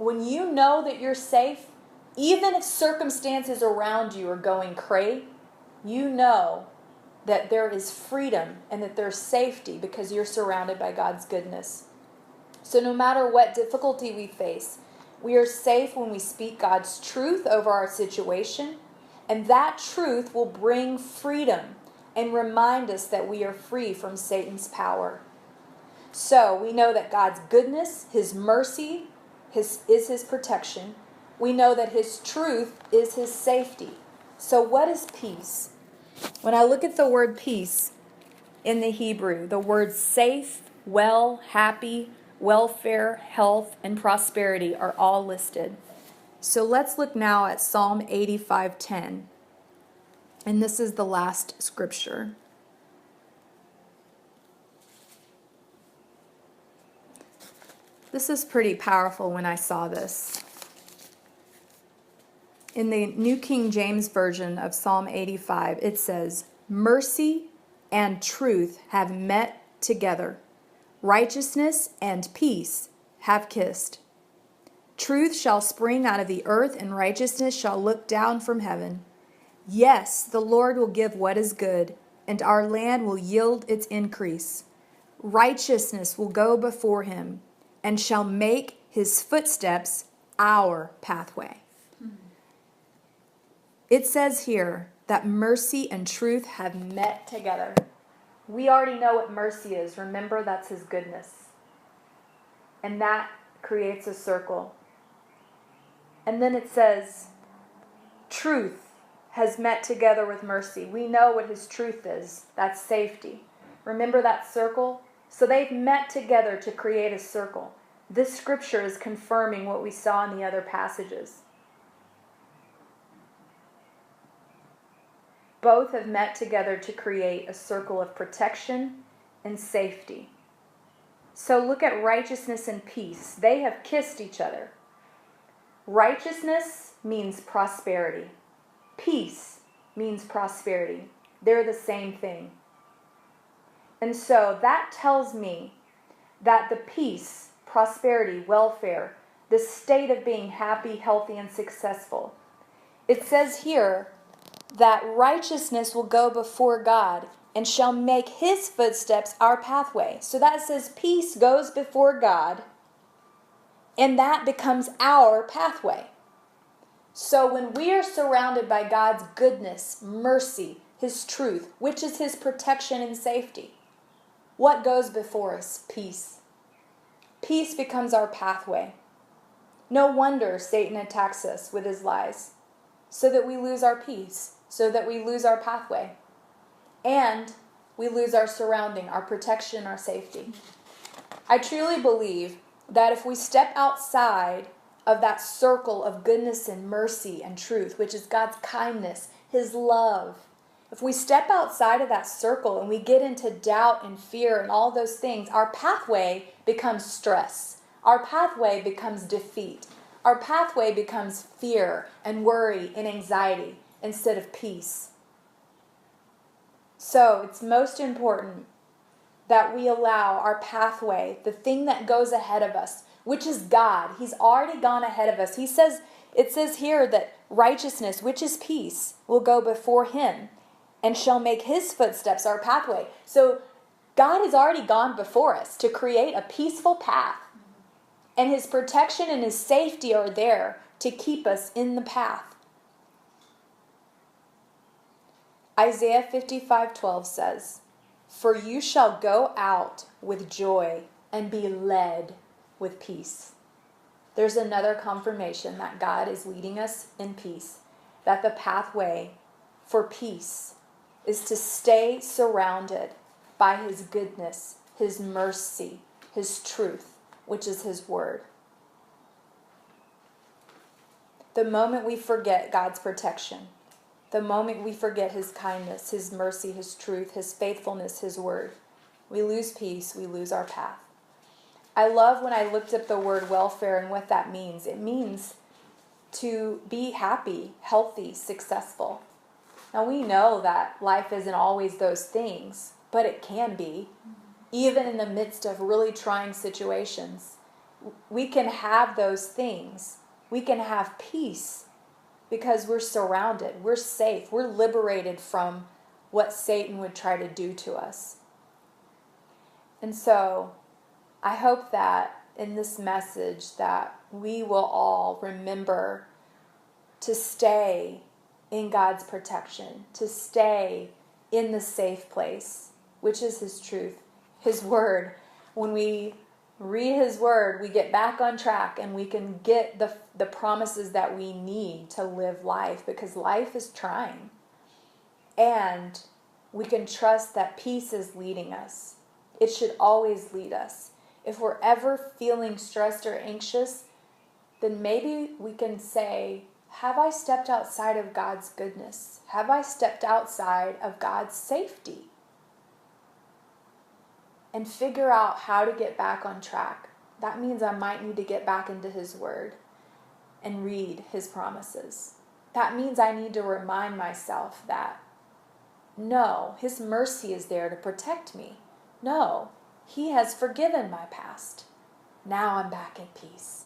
when you know that you're safe, even if circumstances around you are going cray, you know that there is freedom and that there's safety because you're surrounded by God's goodness. So no matter what difficulty we face, we are safe when we speak God's truth over our situation, and that truth will bring freedom and remind us that we are free from Satan's power. So we know that God's goodness, His mercy, is His protection. We know that His truth is His safety. So what is peace? When I look at the word peace in the Hebrew, the words safe, well, happy, welfare, health, and prosperity are all listed. So let's look now at Psalm 85:10. And this is the last scripture. This is pretty powerful when I saw this. In the New King James Version of Psalm 85, it says, "Mercy and truth have met together. Righteousness and peace have kissed. Truth shall spring out of the earth, and righteousness shall look down from heaven. Yes, the Lord will give what is good, and our land will yield its increase. Righteousness will go before him, and shall make his footsteps our pathway." It says here that mercy and truth have met together. We already know what mercy is. Remember, that's His goodness. And that creates a circle. And then it says, truth has met together with mercy. We know what His truth is. That's safety. Remember that circle? So they've met together to create a circle. This scripture is confirming what we saw in the other passages. Both have met together to create a circle of protection and safety. So look at righteousness and peace. They have kissed each other. Righteousness means prosperity. Peace means prosperity. They're the same thing. And so that tells me that the peace, prosperity, welfare, the state of being happy, healthy, and successful. It says here that righteousness will go before God and shall make His footsteps our pathway. So that says peace goes before God, and that becomes our pathway. So when we are surrounded by God's goodness, mercy, His truth, which is His protection and safety, what goes before us? Peace. Peace becomes our pathway. No wonder Satan attacks us with his lies, so that we lose our peace, so that we lose our pathway, and we lose our surrounding, our protection, our safety. I truly believe that if we step outside of that circle of goodness and mercy and truth, which is God's kindness, His love, if we step outside of that circle and we get into doubt and fear and all those things, our pathway becomes stress. Our pathway becomes defeat. Our pathway becomes fear and worry and anxiety instead of peace. So it's most important that we allow our pathway, the thing that goes ahead of us, which is God. He's already gone ahead of us. It says here that righteousness, which is peace, will go before Him and shall make His footsteps our pathway. So God has already gone before us to create a peaceful path. And His protection and His safety are there to keep us in the path. Isaiah 55:12 says, "For you shall go out with joy and be led with peace." There's another confirmation that God is leading us in peace, that the pathway for peace is to stay surrounded by His goodness, His mercy, His truth, which is His word. The moment we forget God's protection, the moment we forget His kindness, His mercy, His truth, His faithfulness, His word, we lose peace, we lose our path. I love when I looked up the word welfare and what that means. It means to be happy, healthy, successful. Now we know that life isn't always those things, but it can be, even in the midst of really trying situations. we can have those things. We can have peace because we're surrounded. We're safe. We're liberated from what Satan would try to do to us. And so I hope that in this message that we will all remember to stay in God's protection, to stay in the safe place, which is His truth, His word. When we read His word, we get back on track and we can get the promises that we need to live life, because life is trying. And we can trust that peace is leading us. It should always lead us. If we're ever feeling stressed or anxious, then maybe we can say, have I stepped outside of God's goodness? Have I stepped outside of God's safety? And figure out how to get back on track. That means I might need to get back into His word and read His promises. That means I need to remind myself that, no, His mercy is there to protect me. No, He has forgiven my past. Now I'm back in peace.